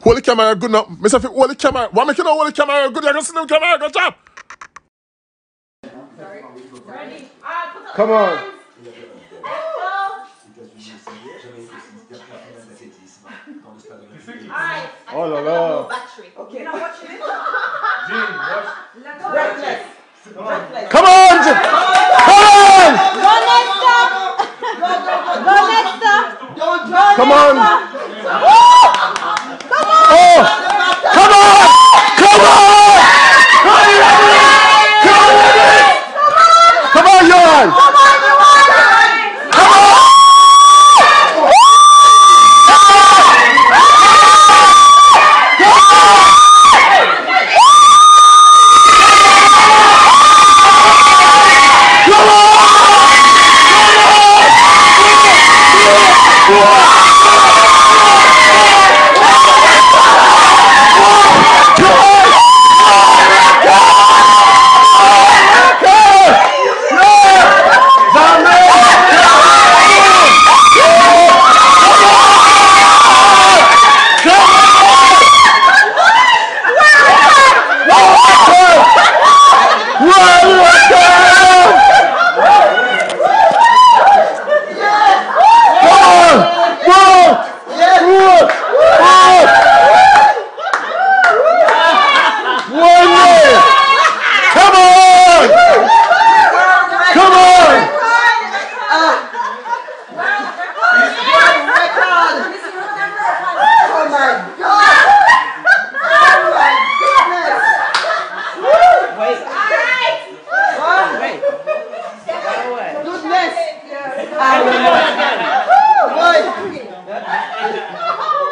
Hold the camera good now. Mister, hold the camera. Why make you not hold the camera good? You're going to see the camera. Go chop. Ready? Come on. Alright. Oh la la. Okay. You're not watching it? Reckless. Come on! Come on! Go Nesta! Go Nesta! Come on! Oh! Come on! Come on! Come on, Johan! Come on!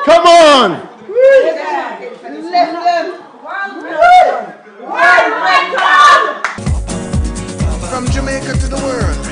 Come on! From Jamaica to the world.